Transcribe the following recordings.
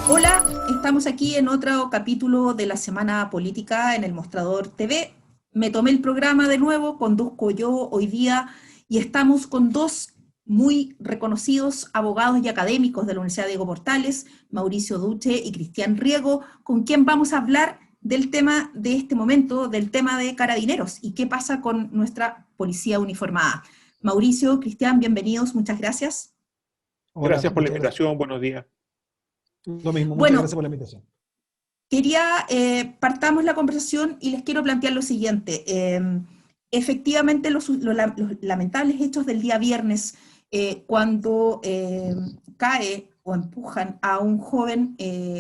Hola, estamos aquí en otro capítulo de la Semana Política en el Mostrador TV. Me tomé el programa de nuevo, conduzco yo hoy día y estamos con dos muy reconocidos abogados y académicos de la Universidad Diego Portales, Mauricio Duche y Cristian Riego, con quien vamos a hablar del tema de este momento, del tema de Carabineros y qué pasa con nuestra policía uniformada. Mauricio, Cristian, bienvenidos, muchas gracias. Hola, Gracias por la muchas gracias. invitación, buenos días. Lo mismo, muchas gracias Bueno, por la invitación. quería, partamos la conversación y les quiero plantear lo siguiente. Efectivamente, los lamentables hechos del día viernes, cuando cae o empujan a un joven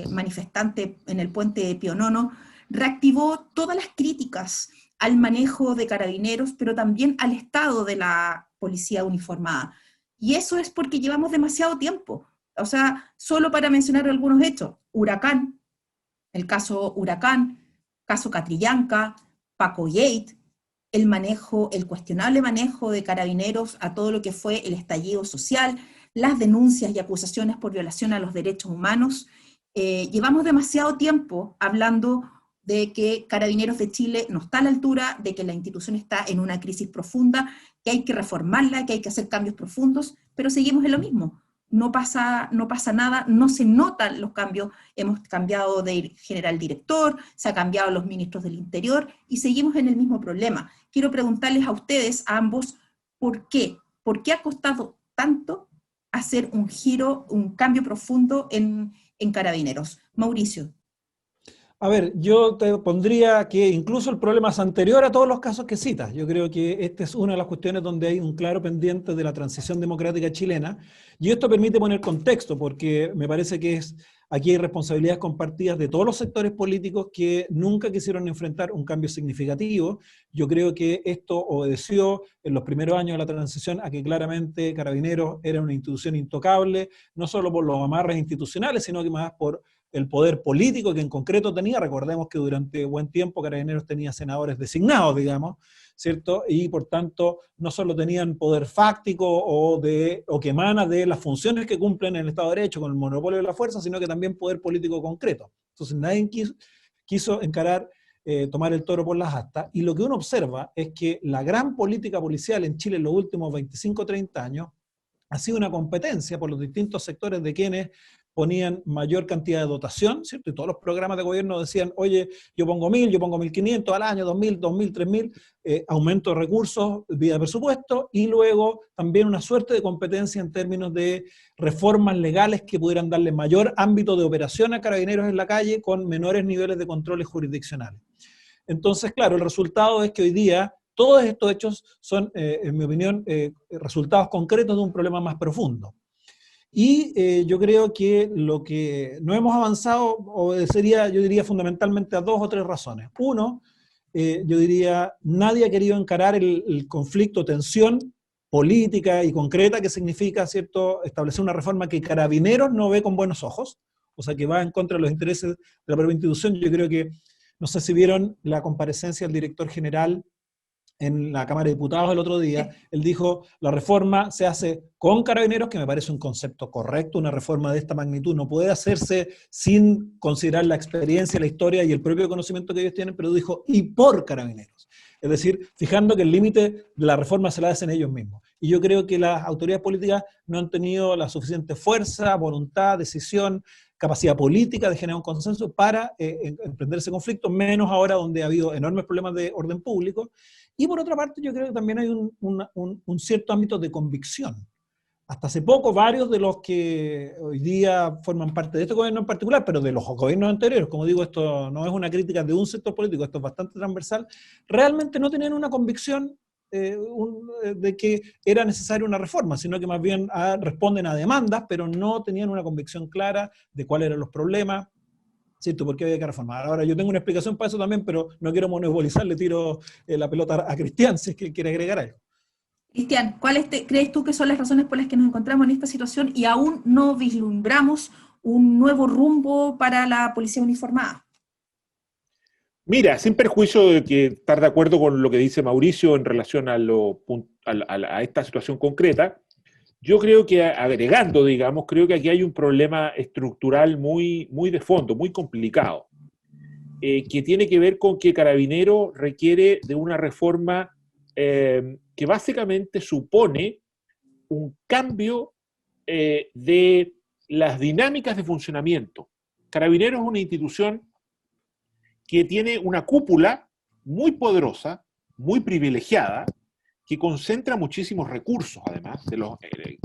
manifestante en el puente de Pionono, reactivó todas las críticas al manejo de carabineros, pero también al estado de la policía uniformada. Y eso es porque llevamos demasiado tiempo. O sea, solo para mencionar algunos hechos, Huracán, el caso Huracán, caso Catrillanca, Paco Yates, el manejo, el cuestionable manejo de carabineros a todo lo que fue el estallido social, las denuncias y acusaciones por violación a los derechos humanos. Llevamos demasiado tiempo hablando de que Carabineros de Chile no está a la altura, de que la institución está en una crisis profunda, que hay que reformarla, que hay que hacer cambios profundos, pero seguimos en lo mismo. No pasa nada, no se notan los cambios. Hemos cambiado de general director, se ha cambiado los ministros del Interior y seguimos en el mismo problema. Quiero preguntarles a ustedes, a ambos, ¿por qué? ¿Por qué ha costado tanto hacer un giro, un cambio profundo en Carabineros? Mauricio. A ver, yo te pondría que incluso el problema es anterior a todos los casos que citas. Yo creo que esta es una de las cuestiones donde hay un claro pendiente de la transición democrática chilena, y esto permite poner contexto, porque me parece que aquí hay responsabilidades compartidas de todos los sectores políticos que nunca quisieron enfrentar un cambio significativo. Yo creo que esto obedeció en los primeros años de la transición a que claramente Carabineros era una institución intocable, no solo por los amarres institucionales, sino que más por el poder político que en concreto tenía. Recordemos que durante buen tiempo Carabineros tenía senadores designados, digamos, ¿cierto? Y por tanto no solo tenían poder fáctico o que emana de las funciones que cumplen en el Estado de Derecho con el monopolio de la fuerza, sino que también poder político concreto. Entonces nadie quiso encarar, tomar el toro por las astas, y lo que uno observa es que la gran política policial en Chile en los últimos 25 o 30 años ha sido una competencia por los distintos sectores de quienes ponían mayor cantidad de dotación, ¿cierto? Y todos los programas de gobierno decían, oye, yo pongo 1.000, yo pongo 1.500 al año, 2.000, 2.000, 3.000, aumento de recursos vía presupuesto, y luego también una suerte de competencia en términos de reformas legales que pudieran darle mayor ámbito de operación a Carabineros en la calle con menores niveles de controles jurisdiccionales. Entonces, claro, el resultado es que hoy día todos estos hechos son, en mi opinión, resultados concretos de un problema más profundo. Y yo creo que lo que no hemos avanzado obedecería, yo diría, fundamentalmente a dos o tres razones. Uno, yo diría, nadie ha querido encarar el conflicto, tensión política y concreta que significa, ¿cierto?, establecer una reforma que Carabineros no ve con buenos ojos, o sea, que va en contra de los intereses de la propia institución. Yo creo que, no sé si vieron la comparecencia del director general en la Cámara de Diputados el otro día. Él dijo, la reforma se hace con Carabineros, que me parece un concepto correcto. Una reforma de esta magnitud no puede hacerse sin considerar la experiencia, la historia y el propio conocimiento que ellos tienen, pero dijo, y por Carabineros. Es decir, fijando que el límite de la reforma se la hacen ellos mismos. Y yo creo que las autoridades políticas no han tenido la suficiente fuerza, voluntad, decisión, capacidad política de generar un consenso para emprender ese conflicto, menos ahora donde ha habido enormes problemas de orden público. Y por otra parte, yo creo que también hay un cierto ámbito de convicción. Hasta hace poco, varios de los que hoy día forman parte de este gobierno en particular, pero de los gobiernos anteriores, como digo, esto no es una crítica de un sector político, esto es bastante transversal, realmente no tenían una convicción de que era necesaria una reforma, sino que más bien responden a demandas, pero no tenían una convicción clara de cuáles eran los problemas, ¿cierto? ¿Por qué había que reformar? Ahora, yo tengo una explicación para eso también, pero no quiero monopolizar, le tiro la pelota a Cristian, si es que quiere agregar algo. Cristian, ¿cuáles crees tú que son las razones por las que nos encontramos en esta situación y aún no vislumbramos un nuevo rumbo para la policía uniformada? Mira, sin perjuicio de que estar de acuerdo con lo que dice Mauricio en relación a esta situación concreta, yo creo que agregando, digamos, creo que aquí hay un problema estructural muy, muy de fondo, muy complicado, que tiene que ver con que Carabinero requiere de una reforma que básicamente supone un cambio de las dinámicas de funcionamiento. Carabineros es una institución que tiene una cúpula muy poderosa, muy privilegiada, que concentra muchísimos recursos, además.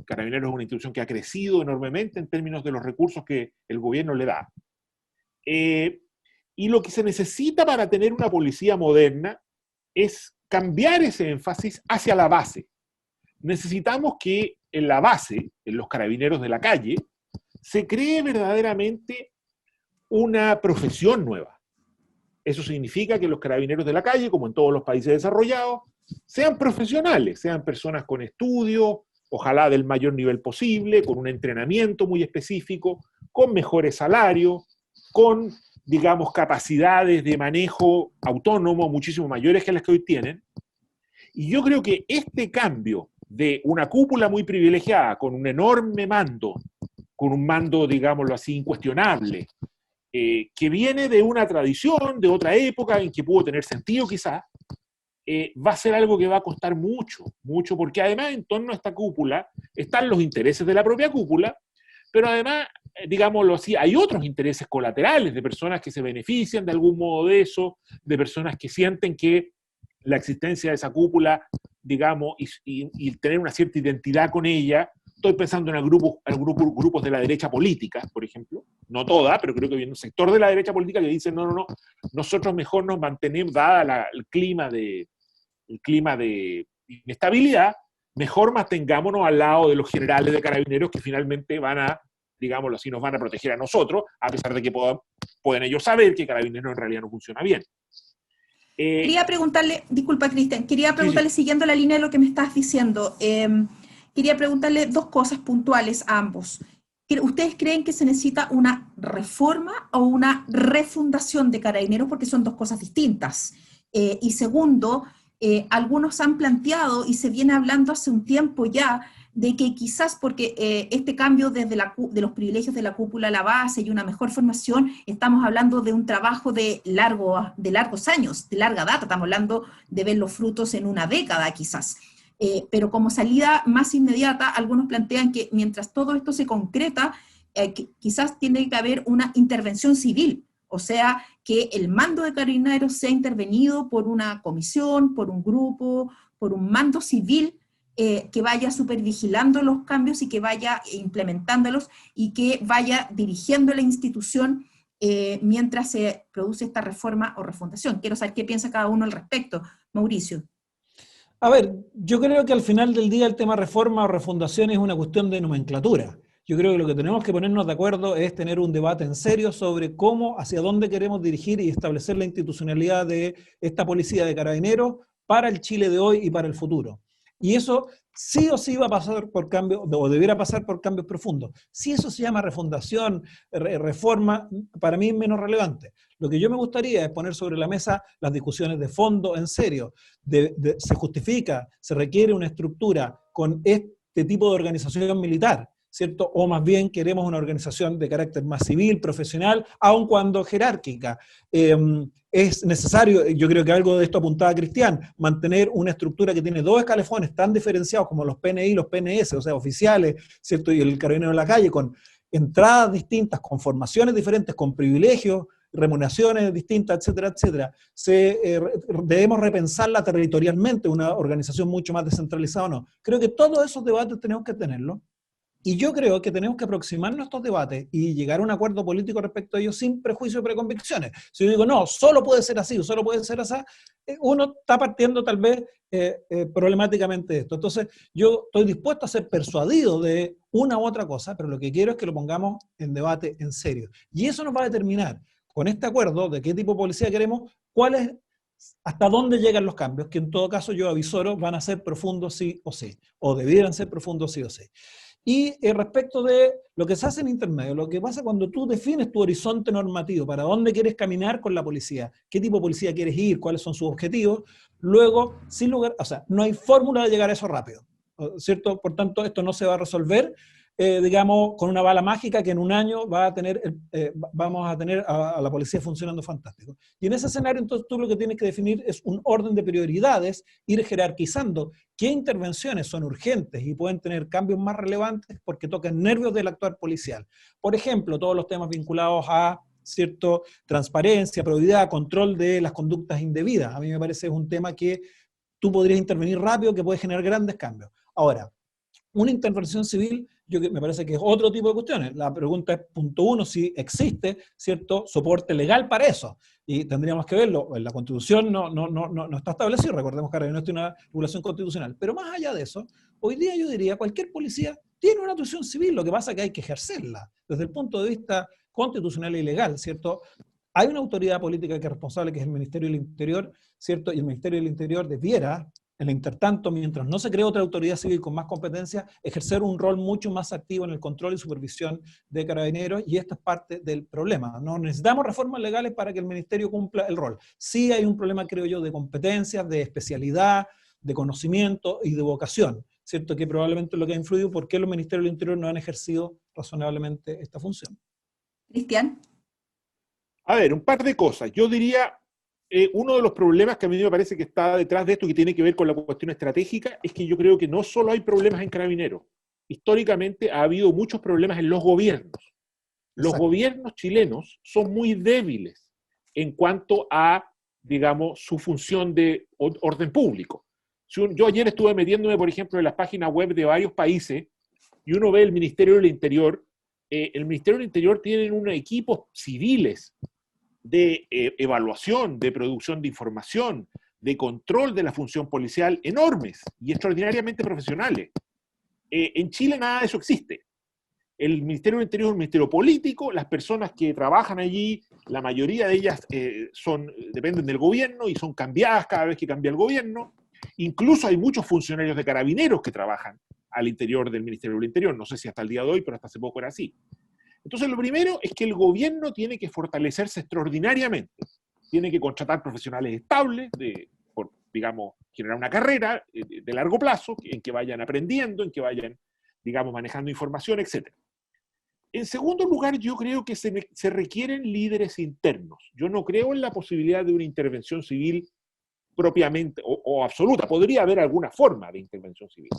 Carabineros es una institución que ha crecido enormemente en términos de los recursos que el gobierno le da. Y lo que se necesita para tener una policía moderna es cambiar ese énfasis hacia la base. Necesitamos que en la base, en los carabineros de la calle, se cree verdaderamente una profesión nueva. Eso significa que los carabineros de la calle, como en todos los países desarrollados, sean profesionales, sean personas con estudios, ojalá del mayor nivel posible, con un entrenamiento muy específico, con mejores salarios, con, digamos, capacidades de manejo autónomo muchísimo mayores que las que hoy tienen. Y yo creo que este cambio de una cúpula muy privilegiada, con un enorme mando, con un mando, digámoslo así, incuestionable, que viene de una tradición, de otra época en que pudo tener sentido quizás, va a ser algo que va a costar mucho, mucho, porque además en torno a esta cúpula están los intereses de la propia cúpula, pero además, digámoslo así, hay otros intereses colaterales de personas que se benefician de algún modo de eso, de personas que sienten que la existencia de esa cúpula, digamos, y tener una cierta identidad con ella. Estoy pensando en grupos de la derecha política, por ejemplo, no toda, pero creo que hay un sector de la derecha política que dice, no, nosotros mejor nos mantenemos, dada el clima de inestabilidad, mejor mantengámonos al lado de los generales de carabineros que finalmente van a, digámoslo así, nos van a proteger a nosotros, a pesar de que pueden ellos saber que Carabineros en realidad no funciona bien. Quería preguntarle, disculpa Cristian, quería preguntarle, Sí. siguiendo la línea de lo que me estás diciendo, quería preguntarle dos cosas puntuales a ambos. ¿Ustedes creen que se necesita una reforma o una refundación de Carabineros? Porque son dos cosas distintas. Y segundo, algunos han planteado, y se viene hablando hace un tiempo ya, de que quizás porque este cambio desde de los privilegios de la cúpula a la base y una mejor formación, estamos hablando de un trabajo de largos años, de larga data, estamos hablando de ver los frutos en una década quizás. Pero como salida más inmediata, algunos plantean que mientras todo esto se concreta, quizás tiene que haber una intervención civil, o sea, que el mando de Carabineros sea intervenido por una comisión, por un grupo, por un mando civil, que vaya supervigilando los cambios y que vaya implementándolos y que vaya dirigiendo la institución mientras se produce esta reforma o refundación. Quiero saber qué piensa cada uno al respecto. Mauricio. A ver, yo creo que al final del día el tema reforma o refundación es una cuestión de nomenclatura. Yo creo que lo que tenemos que ponernos de acuerdo es tener un debate en serio sobre cómo, hacia dónde queremos dirigir y establecer la institucionalidad de esta policía de Carabineros para el Chile de hoy y para el futuro. Y eso sí o sí va a pasar por cambios, o debiera pasar por cambios profundos. Si eso se llama refundación, reforma, para mí es menos relevante. Lo que yo me gustaría es poner sobre la mesa las discusiones de fondo en serio. Se justifica, se requiere una estructura con este tipo de organización militar, ¿cierto? O más bien queremos una organización de carácter más civil, profesional, aun cuando jerárquica. Es necesario, yo creo que algo de esto apuntaba Cristian, mantener una estructura que tiene dos escalafones tan diferenciados como los PNI y los PNS, o sea, oficiales, ¿cierto? Y el carabinero en la calle, con entradas distintas, con formaciones diferentes, con privilegios, remuneraciones distintas, etcétera, etcétera. Debemos repensarla territorialmente, una organización mucho más descentralizada o no. Creo que todos esos debates tenemos que tenerlos. Y yo creo que tenemos que aproximarnos a estos debates y llegar a un acuerdo político respecto a ellos sin prejuicio y preconvicciones. Si yo digo, no, solo puede ser así o solo puede ser así, uno está partiendo tal vez problemáticamente de esto. Entonces, yo estoy dispuesto a ser persuadido de una u otra cosa, pero lo que quiero es que lo pongamos en debate en serio. Y eso nos va a determinar, con este acuerdo, de qué tipo de policía queremos, hasta dónde llegan los cambios, que en todo caso yo avisoro van a ser profundos sí o sí, o debieran ser profundos sí o sí. Y respecto de lo que se hace en intermedio, lo que pasa cuando tú defines tu horizonte normativo, para dónde quieres caminar con la policía, qué tipo de policía quieres ir, cuáles son sus objetivos, luego, sin lugar, o sea, no hay fórmula de llegar a eso rápido. ¿cierto? Por tanto, esto no se va a resolver, digamos, con una bala mágica que en un año vamos a tener a la policía funcionando fantástico. Y en ese escenario, entonces, tú lo que tienes que definir es un orden de prioridades, ir jerarquizando qué intervenciones son urgentes y pueden tener cambios más relevantes porque tocan nervios del actuar policial. Por ejemplo, todos los temas vinculados a, ¿cierto?, transparencia, probidad, control de las conductas indebidas. A mí me parece es un tema que tú podrías intervenir rápido, que puede generar grandes cambios. Ahora, una intervención civil, me parece que es otro tipo de cuestiones. La pregunta es, punto uno, si existe cierto soporte legal para eso. Y tendríamos que verlo. En la Constitución no está establecido. Recordemos que ahora no tiene una regulación constitucional. Pero más allá de eso, hoy día yo diría, cualquier policía tiene una actuación civil. Lo que pasa es que hay que ejercerla desde el punto de vista constitucional y legal, ¿cierto? Hay una autoridad política que es responsable, que es el Ministerio del Interior, ¿cierto? Y el Ministerio del Interior debiera, en el intertanto, mientras no se cree otra autoridad civil con más competencia, ejercer un rol mucho más activo en el control y supervisión de Carabineros, y esto es parte del problema. No necesitamos reformas legales para que el Ministerio cumpla el rol. Sí hay un problema, creo yo, de competencias, de especialidad, de conocimiento y de vocación, ¿cierto? Que probablemente es lo que ha influido por qué los Ministerios del Interior no han ejercido razonablemente esta función. Cristian. A ver, un par de cosas. Yo diría, uno de los problemas que a mí me parece que está detrás de esto, que tiene que ver con la cuestión estratégica, es que yo creo que no solo hay problemas en Carabineros. Históricamente ha habido muchos problemas en los gobiernos. Los Exacto. gobiernos chilenos son muy débiles en cuanto a, digamos, su función de orden público. Yo ayer estuve metiéndome, por ejemplo, en las páginas web de varios países y uno ve el Ministerio del Interior. El Ministerio del Interior tiene unos equipos civiles de evaluación, de producción de información, de control de la función policial enormes y extraordinariamente profesionales. En Chile nada de eso existe. El Ministerio del Interior es un ministerio político, las personas que trabajan allí, la mayoría de ellas dependen del gobierno y son cambiadas cada vez que cambia el gobierno. Incluso hay muchos funcionarios de Carabineros que trabajan al interior del Ministerio del Interior. No sé si hasta el día de hoy, pero hasta hace poco era así. Entonces, lo primero es que el gobierno tiene que fortalecerse extraordinariamente. Tiene que contratar profesionales estables, digamos, generar una carrera de largo plazo, en que vayan aprendiendo, en que vayan, digamos, manejando información, etc. En segundo lugar, yo creo que se requieren líderes internos. Yo no creo en la posibilidad de una intervención civil propiamente o absoluta. Podría haber alguna forma de intervención civil.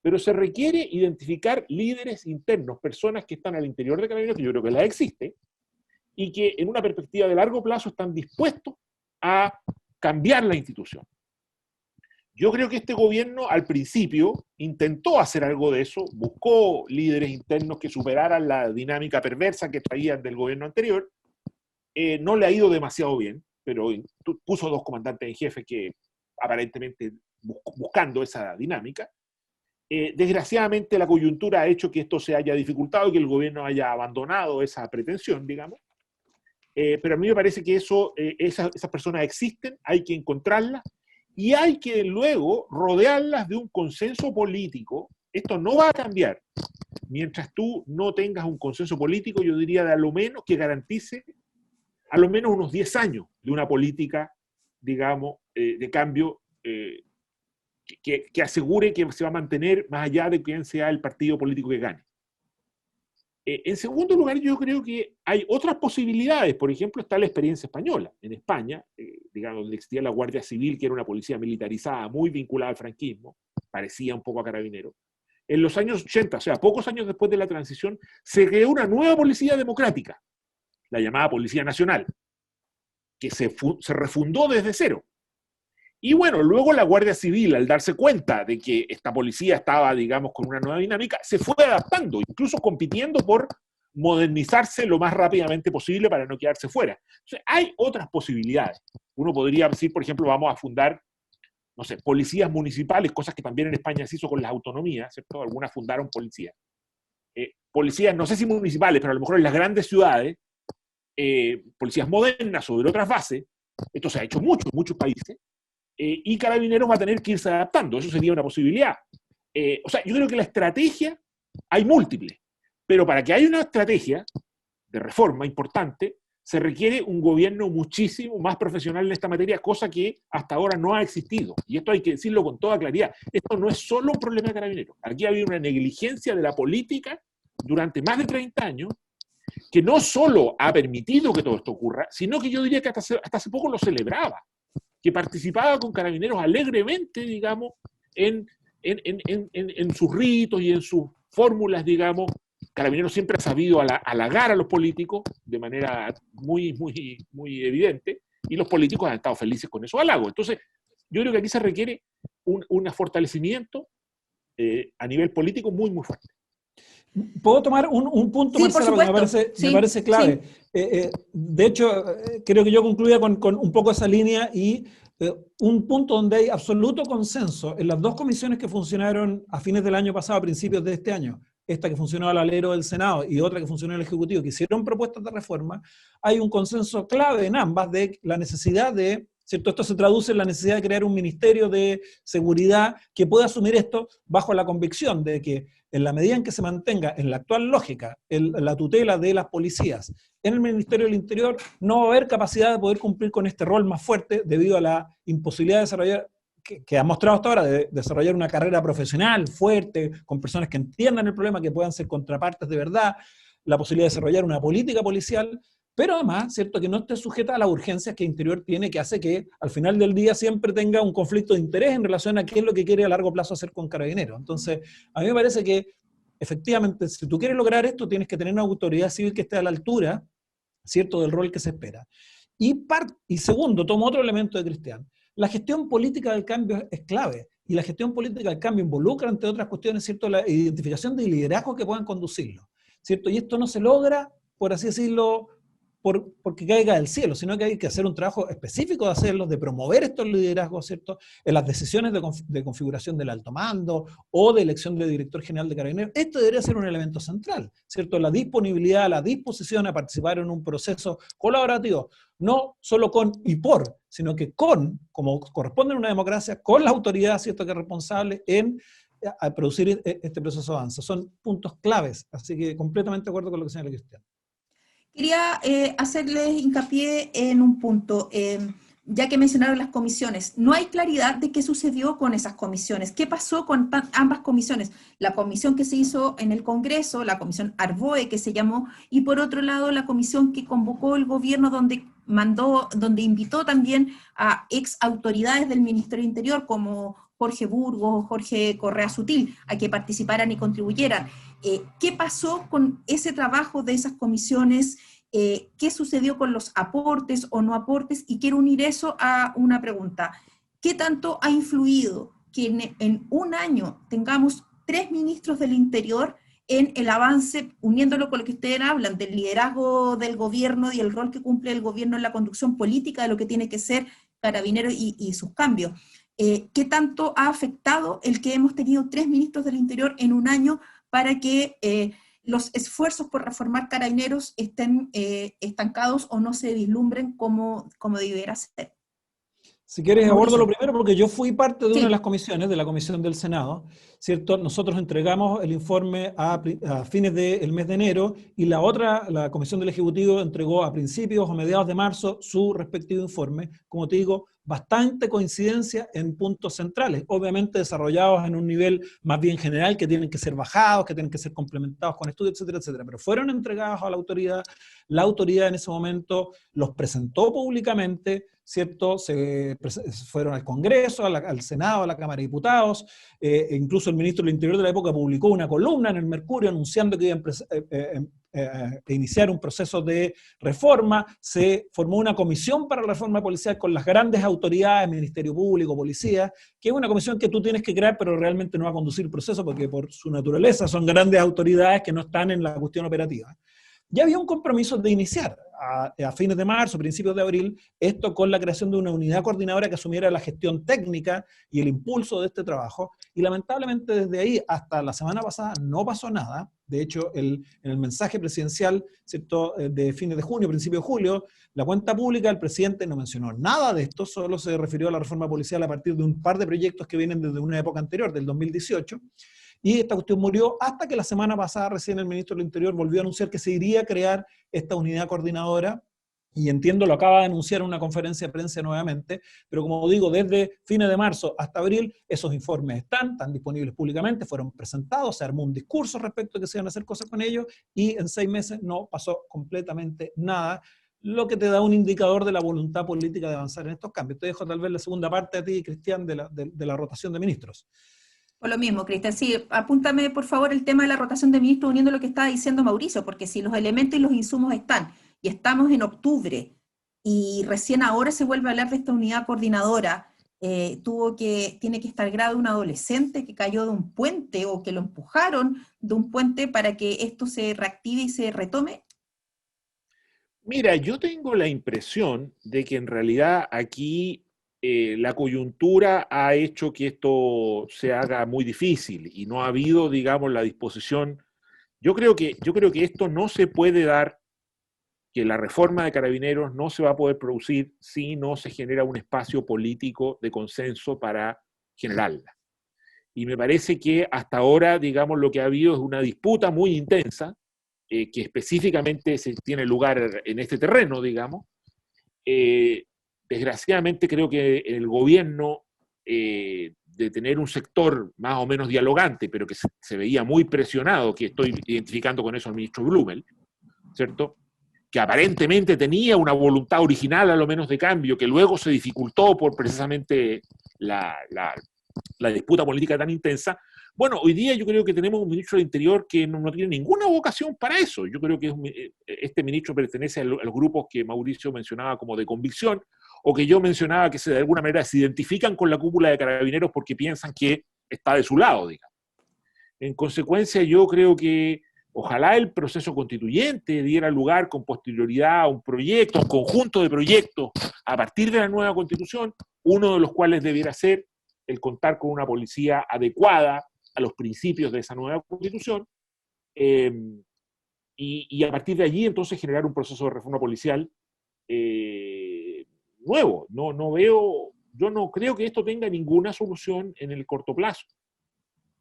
Pero se requiere identificar líderes internos, personas que están al interior de Carabineros, que yo creo que las existe, y que en una perspectiva de largo plazo están dispuestos a cambiar la institución. Yo creo que este gobierno al principio intentó hacer algo de eso, buscó líderes internos que superaran la dinámica perversa que traían del gobierno anterior. No le ha ido demasiado bien, pero puso 2 comandantes en jefe que aparentemente buscando esa dinámica. Desgraciadamente la coyuntura ha hecho que esto se haya dificultado y que el gobierno haya abandonado esa pretensión, digamos. Pero a mí me parece que esas personas existen, hay que encontrarlas y hay que luego rodearlas de un consenso político. Esto no va a cambiar mientras tú no tengas un consenso político, yo diría de a lo menos que garantice a lo menos unos 10 años de una política, digamos, de cambio que asegure que se va a mantener más allá de quién sea el partido político que gane. En segundo lugar, yo creo que hay otras posibilidades. Por ejemplo, está la experiencia española. En España, digamos, donde existía la Guardia Civil, que era una policía militarizada, muy vinculada al franquismo, parecía un poco a Carabineros. En los años 80, o sea, pocos años después de la transición, se creó una nueva policía democrática, la llamada Policía Nacional, que se refundó desde cero. Y bueno, luego la Guardia Civil, al darse cuenta de que esta policía estaba, digamos, con una nueva dinámica, se fue adaptando, incluso compitiendo por modernizarse lo más rápidamente posible para no quedarse fuera. Entonces, hay otras posibilidades. Uno podría decir, por ejemplo, vamos a fundar, no sé, policías municipales, cosas que también en España se hizo con las autonomías, ¿cierto? Algunas fundaron policías. Policías, no sé si municipales, pero a lo mejor en las grandes ciudades, policías modernas sobre otras bases. Esto se ha hecho mucho en muchos países. Y Carabineros va a tener que irse adaptando. Eso sería una posibilidad. O sea, yo creo que la estrategia hay múltiples, pero para que haya una estrategia de reforma importante, se requiere un gobierno muchísimo más profesional en esta materia, cosa que hasta ahora no ha existido. Y esto hay que decirlo con toda claridad. Esto no es solo un problema de Carabineros. Aquí ha habido una negligencia de la política durante más de 30 años, que no solo ha permitido que todo esto ocurra, sino que yo diría que hasta hace poco lo celebraba, que participaba con Carabineros alegremente, digamos, en sus ritos y en sus fórmulas, digamos. Carabineros siempre ha sabido halagar a los políticos de manera muy, muy, muy evidente, y los políticos han estado felices con esos halagos. Entonces, yo creo que aquí se requiere un fortalecimiento a nivel político muy, muy fuerte. ¿Puedo tomar un punto, sí, Marcela, porque me parece clave? Sí. De hecho, creo que yo concluya con un poco esa línea y un punto donde hay absoluto consenso en las dos comisiones que funcionaron a fines del año pasado, a principios de este año, esta que funcionó al alero del Senado y otra que funcionó en el Ejecutivo, que hicieron propuestas de reforma. Hay un consenso clave en ambas de la necesidad de, ¿cierto? Esto se traduce en la necesidad de crear un ministerio de seguridad que pueda asumir esto bajo la convicción de que en la medida en que se mantenga en la actual lógica la tutela de las policías en el Ministerio del Interior, no va a haber capacidad de poder cumplir con este rol más fuerte debido a la imposibilidad de desarrollar, que ha mostrado hasta ahora, de desarrollar una carrera profesional fuerte, con personas que entiendan el problema, que puedan ser contrapartes de verdad, la posibilidad de desarrollar una política policial, pero además, ¿cierto?, que no esté sujeta a las urgencias que Interior tiene, que hace que al final del día siempre tenga un conflicto de interés en relación a qué es lo que quiere a largo plazo hacer con Carabineros. Entonces, a mí me parece que, efectivamente, si tú quieres lograr esto, tienes que tener una autoridad civil que esté a la altura, ¿cierto?, del rol que se espera. Y segundo, tomo otro elemento de Cristian. La gestión política del cambio es clave, y la gestión política del cambio involucra, entre otras cuestiones, ¿cierto?, la identificación de liderazgos que puedan conducirlo, ¿cierto? Y esto no se logra, por así decirlo, porque caiga del cielo, sino que hay que hacer un trabajo específico de hacerlo, de promover estos liderazgos, ¿cierto?, en las decisiones de configuración del alto mando o de elección del director general de Carabineros. Esto debería ser un elemento central, ¿cierto?, la disponibilidad, la disposición a participar en un proceso colaborativo, no solo con y por, sino que con, como corresponde en una democracia, con la autoridad, ¿cierto?, que es responsable a producir este proceso de avance. Son puntos claves, así que completamente de acuerdo con lo que señala Cristian. Quería hacerles hincapié en un punto, ya que mencionaron las comisiones. No hay claridad de qué sucedió con esas comisiones. ¿Qué pasó con ambas comisiones? La comisión que se hizo en el Congreso, la comisión Arboe que se llamó, y por otro lado la comisión que convocó el gobierno donde invitó también a ex autoridades del Ministerio del Interior como Jorge Burgos, Jorge Correa Sutil, a que participaran y contribuyeran. ¿Qué pasó con ese trabajo de esas comisiones? ¿Qué sucedió con los aportes o no aportes? Y quiero unir eso a una pregunta. ¿Qué tanto ha influido que en un año tengamos 3 ministros del Interior en el avance, uniéndolo con lo que ustedes hablan, del liderazgo del gobierno y el rol que cumple el gobierno en la conducción política de lo que tiene que ser Carabineros y sus cambios? ¿Qué tanto ha afectado el que hemos tenido 3 ministros del Interior en un año para que los esfuerzos por reformar Carabineros estén estancados o no se vislumbren como debiera ser? Si quieres, abordo lo primero, porque yo fui parte de Sí. una de las comisiones, de la Comisión del Senado, ¿cierto? Nosotros entregamos el informe a fines del mes de enero, y la Comisión del Ejecutivo entregó a principios o mediados de marzo su respectivo informe. Como te digo, bastante coincidencia en puntos centrales, obviamente desarrollados en un nivel más bien general, que tienen que ser bajados, que tienen que ser complementados con estudios, etcétera, etcétera, pero fueron entregados a la autoridad en ese momento los presentó públicamente, ¿cierto? Fueron al Congreso, al Senado, a la Cámara de Diputados, incluso el ministro del Interior de la época publicó una columna en el Mercurio anunciando que iban a iniciar un proceso de reforma. Se formó una comisión para la reforma policial con las grandes autoridades, Ministerio Público, Policía, que es una comisión que tú tienes que crear, pero realmente no va a conducir el proceso porque por su naturaleza son grandes autoridades que no están en la cuestión operativa. Ya había un compromiso de iniciar a fines de marzo, principios de abril, esto con la creación de una unidad coordinadora que asumiera la gestión técnica y el impulso de este trabajo, y lamentablemente desde ahí hasta la semana pasada no pasó nada. De hecho, en el mensaje presidencial, ¿cierto?, de fines de junio, principios de julio, la cuenta pública del presidente no mencionó nada de esto, solo se refirió a la reforma policial a partir de un par de proyectos que vienen desde una época anterior, del 2018, y esta cuestión murió hasta que la semana pasada recién el ministro del Interior volvió a anunciar que se iría a crear esta unidad coordinadora y entiendo lo acaba de anunciar en una conferencia de prensa nuevamente, pero como digo, desde fines de marzo hasta abril, esos informes están disponibles públicamente, fueron presentados, se armó un discurso respecto a que se iban a hacer cosas con ellos, y en 6 meses no pasó completamente nada, lo que te da un indicador de la voluntad política de avanzar en estos cambios. Te dejo tal vez la segunda parte a ti, Cristian, de la rotación de ministros. Por lo mismo, Cristian, sí, apúntame por favor el tema de la rotación de ministros uniendo lo que estaba diciendo Mauricio, porque si los elementos y los insumos están, y estamos en octubre, y recién ahora se vuelve a hablar de esta unidad coordinadora, tiene que estar grado un adolescente que cayó de un puente o que lo empujaron de un puente para que esto se reactive y se retome. Mira, yo tengo la impresión de que en realidad aquí la coyuntura ha hecho que esto se haga muy difícil y no ha habido, digamos, la disposición. Yo creo que esto no se puede dar, que la reforma de Carabineros no se va a poder producir si no se genera un espacio político de consenso para generarla. Y me parece que hasta ahora, digamos, lo que ha habido es una disputa muy intensa, que específicamente se tiene lugar en este terreno, digamos. Desgraciadamente creo que el gobierno, de tener un sector más o menos dialogante, pero que se veía muy presionado, que estoy identificando con eso al ministro Blumel, ¿cierto?, que aparentemente tenía una voluntad original a lo menos de cambio, que luego se dificultó por precisamente la disputa política tan intensa. Bueno, hoy día yo creo que tenemos un ministro del Interior que no tiene ninguna vocación para eso. Yo creo que este ministro pertenece a los grupos que Mauricio mencionaba como de convicción, o que yo mencionaba que de alguna manera se identifican con la cúpula de Carabineros porque piensan que está de su lado, digamos. En consecuencia, yo creo que ojalá el proceso constituyente diera lugar con posterioridad a un proyecto, a un conjunto de proyectos a partir de la nueva constitución, uno de los cuales debiera ser el contar con una policía adecuada a los principios de esa nueva constitución, y a partir de allí entonces generar un proceso de reforma policial nuevo. Yo no creo que esto tenga ninguna solución en el corto plazo.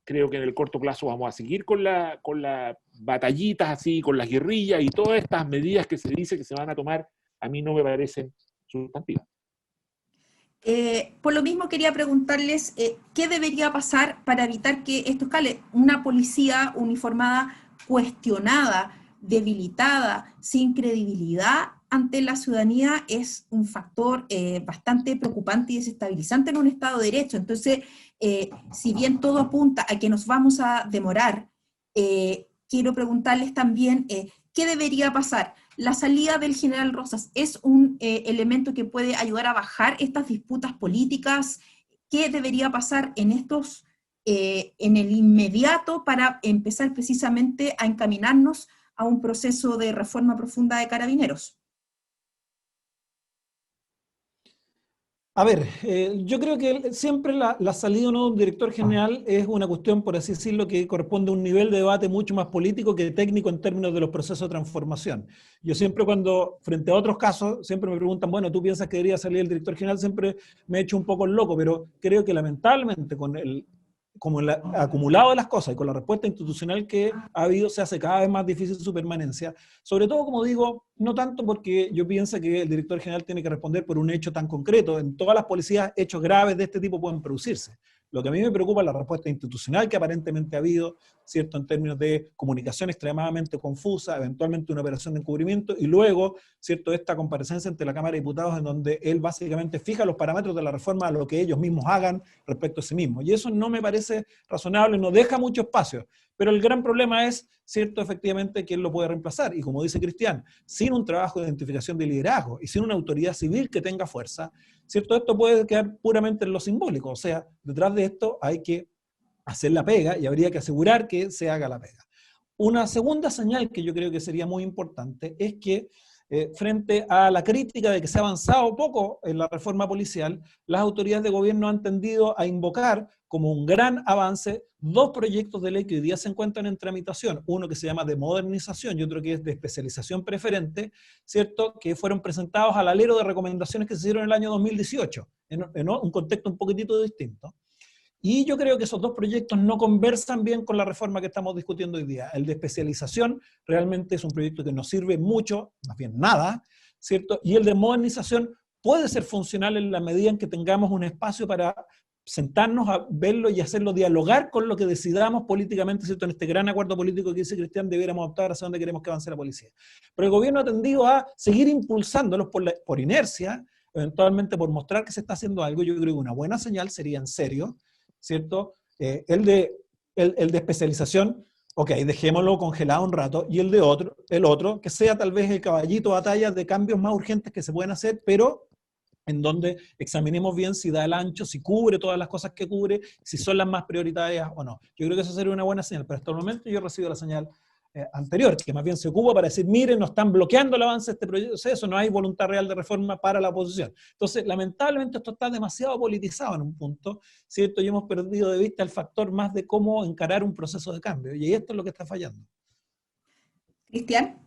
Creo que en el corto plazo vamos a seguir con las batallitas así, con las guerrillas y todas estas medidas que se dice que se van a tomar, a mí no me parecen sustantivas. Por lo mismo quería preguntarles qué debería pasar para evitar que esto escale. Una policía uniformada cuestionada, debilitada, sin credibilidad ante la ciudadanía es un factor bastante preocupante y desestabilizante en un Estado de Derecho. Entonces, si bien todo apunta a que nos vamos a demorar, quiero preguntarles también qué debería pasar. La salida del general Rosas es un elemento que puede ayudar a bajar estas disputas políticas. ¿Qué debería pasar en el inmediato para empezar precisamente a encaminarnos a un proceso de reforma profunda de Carabineros? A ver, yo creo que siempre la salida o no de un director general es una cuestión, por así decirlo, que corresponde a un nivel de debate mucho más político que técnico en términos de los procesos de transformación. Yo siempre cuando, frente a otros casos, siempre me preguntan, bueno, ¿tú piensas que debería salir el director general? Siempre me he hecho un poco el loco, pero creo que lamentablemente como el acumulado de las cosas y con la respuesta institucional que ha habido, se hace cada vez más difícil su permanencia. Sobre todo, como digo, no tanto porque yo pienso que el director general tiene que responder por un hecho tan concreto. En todas las policías, hechos graves de este tipo pueden producirse. Lo que a mí me preocupa es la respuesta institucional que aparentemente ha habido, ¿cierto?, en términos de comunicación extremadamente confusa, eventualmente una operación de encubrimiento, y luego, ¿cierto?, esta comparecencia ante la Cámara de Diputados en donde él básicamente fija los parámetros de la reforma a lo que ellos mismos hagan respecto a sí mismos. Y eso no me parece razonable, no deja mucho espacio. Pero el gran problema es, ¿cierto?, efectivamente, quién lo puede reemplazar. Y como dice Cristian, sin un trabajo de identificación de liderazgo y sin una autoridad civil que tenga fuerza, ¿cierto?, esto puede quedar puramente en lo simbólico. O sea, detrás de esto hay que hacer la pega y habría que asegurar que se haga la pega. Una segunda señal que yo creo que sería muy importante es que frente a la crítica de que se ha avanzado poco en la reforma policial, las autoridades de gobierno han tendido a invocar como un gran avance 2 proyectos de ley que hoy día se encuentran en tramitación, uno que se llama de modernización y otro que es de especialización preferente, ¿cierto?, que fueron presentados al alero de recomendaciones que se hicieron en el año 2018, en un contexto un poquitito distinto. Y yo creo que esos dos proyectos no conversan bien con la reforma que estamos discutiendo hoy día. El de especialización realmente es un proyecto que no sirve mucho, más bien nada, ¿cierto? Y el de modernización puede ser funcional en la medida en que tengamos un espacio para sentarnos a verlo y hacerlo dialogar con lo que decidamos políticamente, ¿cierto? En este gran acuerdo político que dice Cristian, debiéramos optar hacia dónde queremos que avance la policía. Pero el gobierno ha tendido a seguir impulsándolos por inercia, eventualmente por mostrar que se está haciendo algo. Yo creo que una buena señal sería en serio, ¿cierto? El de especialización, ok, dejémoslo congelado un rato, y el otro, que sea tal vez el caballito de batalla de cambios más urgentes que se pueden hacer, pero en donde examinemos bien si da el ancho, si cubre todas las cosas que cubre, si son las más prioritarias o no. Yo creo que eso sería una buena señal, pero hasta el momento yo recibo la señal anterior, que más bien se ocupa para decir, miren, nos están bloqueando el avance de este proceso, no hay voluntad real de reforma para la oposición. Entonces, lamentablemente esto está demasiado politizado en un punto, ¿cierto? Y hemos perdido de vista el factor más de cómo encarar un proceso de cambio, y esto es lo que está fallando. Cristian.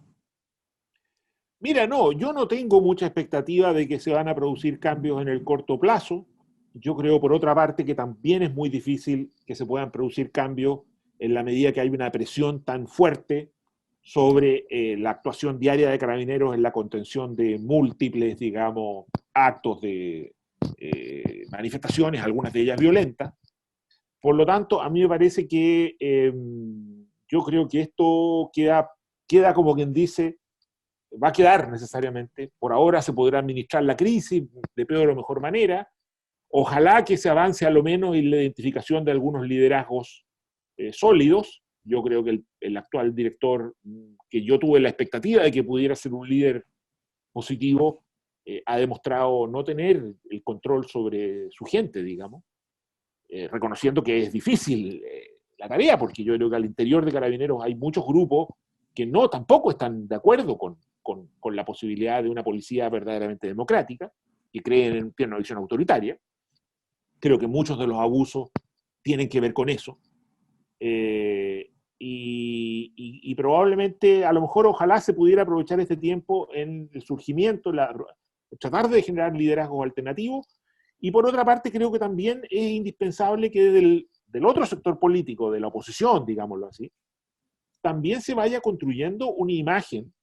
Mira, no, yo no tengo mucha expectativa de que se van a producir cambios en el corto plazo. Yo creo, por otra parte, que también es muy difícil que se puedan producir cambios en la medida que hay una presión tan fuerte sobre la actuación diaria de Carabineros en la contención de múltiples, digamos, actos de manifestaciones, algunas de ellas violentas. Por lo tanto, a mí me parece que yo creo que esto queda como quien dice, va a quedar necesariamente. Por ahora se podrá administrar la crisis de peor o mejor manera. Ojalá que se avance a lo menos en la identificación de algunos liderazgos sólidos. Yo creo que el actual director, que yo tuve la expectativa de que pudiera ser un líder positivo, ha demostrado no tener el control sobre su gente, digamos, reconociendo que es difícil la tarea, porque yo creo que al interior de Carabineros hay muchos grupos que tampoco están de acuerdo con la posibilidad de una policía verdaderamente democrática, que tienen una visión autoritaria. Creo que muchos de los abusos tienen que ver con eso. Y probablemente, a lo mejor, ojalá se pudiera aprovechar este tiempo en el surgimiento, tratar de generar liderazgos alternativos. Y por otra parte, creo que también es indispensable que del otro sector político, de la oposición, digámoslo así, también se vaya construyendo una imagen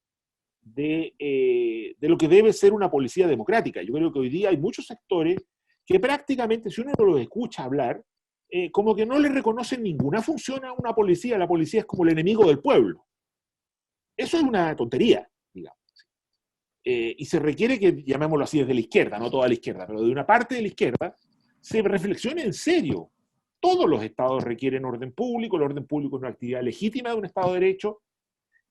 de lo que debe ser una policía democrática. Yo creo que hoy día hay muchos sectores que prácticamente, si uno los escucha hablar, como que no le reconocen ninguna función a una policía. La policía es como el enemigo del pueblo. Eso es una tontería, digamos. Y se requiere que, llamémoslo así, desde la izquierda, no toda la izquierda, pero de una parte de la izquierda, se reflexione en serio. Todos los estados requieren orden público, el orden público es una actividad legítima de un Estado de Derecho,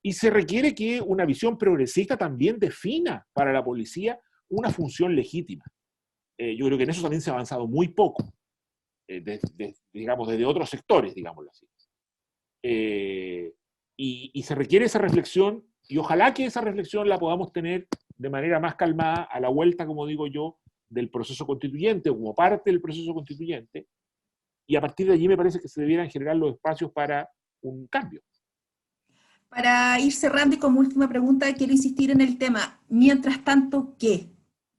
y se requiere que una visión progresista también defina para la policía una función legítima. Yo creo que en eso también se ha avanzado muy poco, digamos, desde otros sectores, digámoslo así. Y se requiere esa reflexión, y ojalá que esa reflexión la podamos tener de manera más calmada a la vuelta, como digo yo, del proceso constituyente, o como parte del proceso constituyente, y a partir de allí me parece que se debieran generar los espacios para un cambio. Para ir cerrando y como última pregunta, quiero insistir en el tema, mientras tanto, ¿qué?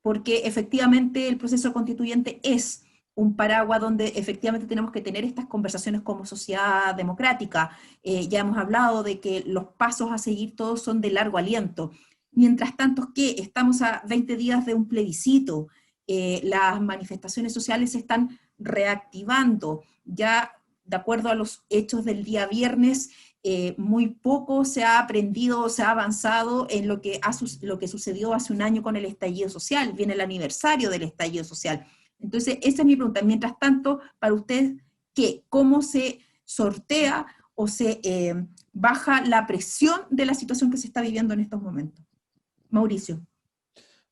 Porque efectivamente el proceso constituyente es un paraguas donde efectivamente tenemos que tener estas conversaciones como sociedad democrática. Ya hemos hablado de que los pasos a seguir todos son de largo aliento. Mientras tanto, ¿qué? Estamos a 20 días de un plebiscito, las manifestaciones sociales se están reactivando, ya de acuerdo a los hechos del día viernes, muy poco se ha aprendido, se ha avanzado en lo que sucedió hace un año con el estallido social, viene el aniversario del estallido social. Entonces, esa es mi pregunta. Mientras tanto, para usted, ¿qué? ¿Cómo se sortea o se baja la presión de la situación que se está viviendo en estos momentos? Mauricio.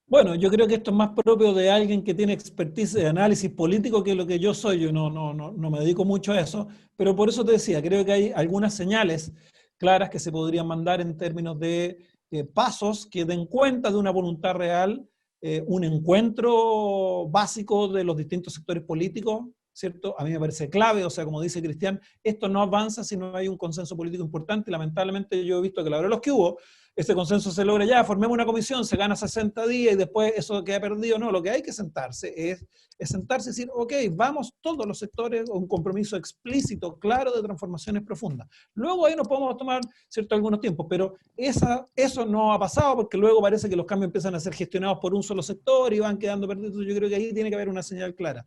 Bueno, yo creo que esto es más propio de alguien que tiene expertise de análisis político que lo que yo soy. Yo no me dedico mucho a eso, pero por eso te decía, creo que hay algunas señales claras que se podrían mandar en términos de pasos que den cuenta de una voluntad real, un encuentro básico de los distintos sectores políticos, ¿cierto? A mí me parece clave, o sea, como dice Cristian, esto no avanza si no hay un consenso político importante. Lamentablemente yo he visto que la verdad los que hubo, ese consenso se logra ya, formemos una comisión, se gana 60 días y después eso queda perdido. No, lo que hay que sentarse es sentarse y decir, ok, vamos todos los sectores a un compromiso explícito, claro, de transformaciones profundas. Luego ahí nos podemos tomar, ¿cierto?, algunos tiempos, pero eso no ha pasado porque luego parece que los cambios empiezan a ser gestionados por un solo sector y van quedando perdidos. Yo creo que ahí tiene que haber una señal clara.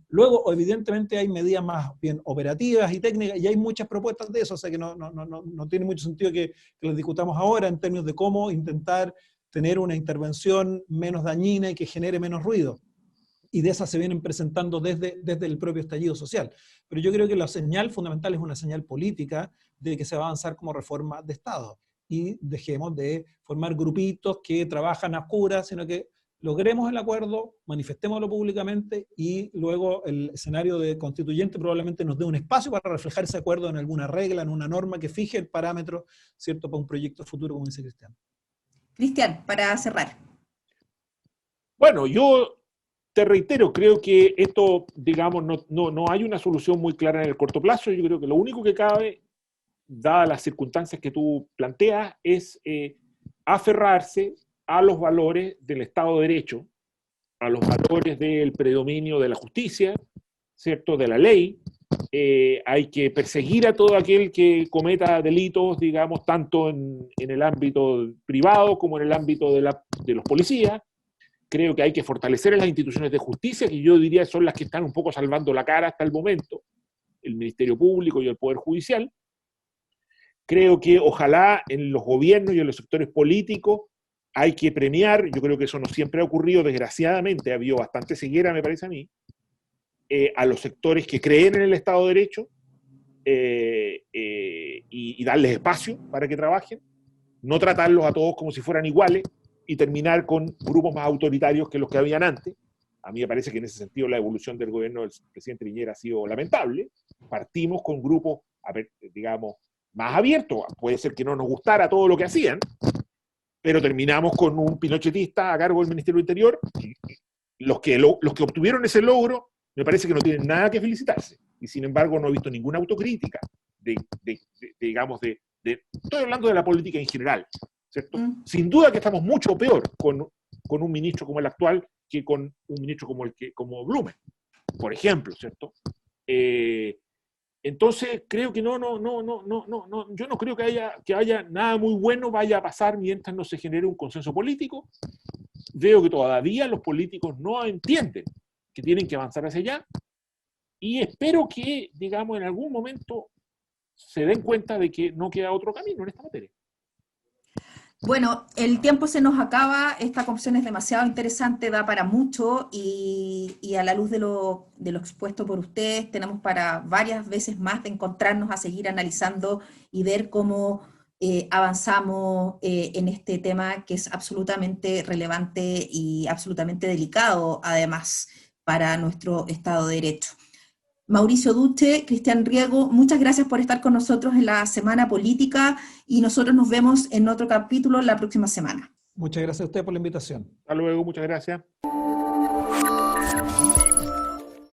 Luego, evidentemente, hay medidas más bien operativas y técnicas, y hay muchas propuestas de eso, o sea que no tiene mucho sentido que las discutamos ahora en términos de cómo intentar tener una intervención menos dañina y que genere menos ruido. Y de esas se vienen presentando desde el propio estallido social. Pero yo creo que la señal fundamental es una señal política de que se va a avanzar como reforma de Estado. Y dejemos de formar grupitos que trabajan a oscuras, sino que logremos el acuerdo, manifestémoslo públicamente y luego el escenario de constituyente probablemente nos dé un espacio para reflejar ese acuerdo en alguna regla, en una norma que fije el parámetro, ¿cierto?, para un proyecto futuro, como dice Cristian. Cristian, para cerrar. Bueno, yo te reitero, creo que esto, digamos, no hay una solución muy clara en el corto plazo. Yo creo que lo único que cabe, dadas las circunstancias que tú planteas, es aferrarse a los valores del Estado de Derecho, a los valores del predominio de la justicia, ¿cierto?, de la ley. Hay que perseguir a todo aquel que cometa delitos, digamos, tanto en el ámbito privado como en el ámbito de los policías. Creo que hay que fortalecer las instituciones de justicia, que yo diría son las que están un poco salvando la cara hasta el momento, el Ministerio Público y el Poder Judicial. Creo que ojalá en los gobiernos y en los sectores políticos hay que premiar, yo creo que eso no siempre ha ocurrido, desgraciadamente ha habido bastante ceguera, me parece a mí, a los sectores que creen en el Estado de Derecho y darles espacio para que trabajen, no tratarlos a todos como si fueran iguales y terminar con grupos más autoritarios que los que habían antes. A mí me parece que en ese sentido la evolución del gobierno del presidente Piñera ha sido lamentable. Partimos con grupos, digamos, más abiertos. Puede ser que no nos gustara todo lo que hacían, pero terminamos con un pinochetista a cargo del Ministerio del Interior. Los que obtuvieron ese logro me parece que no tienen nada que felicitarse. Y sin embargo no he visto ninguna autocrítica estoy hablando de la política en general, ¿cierto? Sin duda que estamos mucho peor con un ministro como el actual que con un ministro como Blumen, por ejemplo, ¿cierto? Entonces creo que yo no creo que haya nada muy bueno vaya a pasar mientras no se genere un consenso político. Veo que todavía los políticos no entienden que tienen que avanzar hacia allá y espero que, digamos, en algún momento se den cuenta de que no queda otro camino en esta materia. Bueno, el tiempo se nos acaba, esta conversación es demasiado interesante, da para mucho y a la luz de lo expuesto por ustedes tenemos para varias veces más de encontrarnos a seguir analizando y ver cómo avanzamos en este tema que es absolutamente relevante y absolutamente delicado además para nuestro Estado de Derecho. Mauricio Duche, Cristian Riego, muchas gracias por estar con nosotros en la Semana Política y nosotros nos vemos en otro capítulo la próxima semana. Muchas gracias a usted por la invitación. Hasta luego, muchas gracias.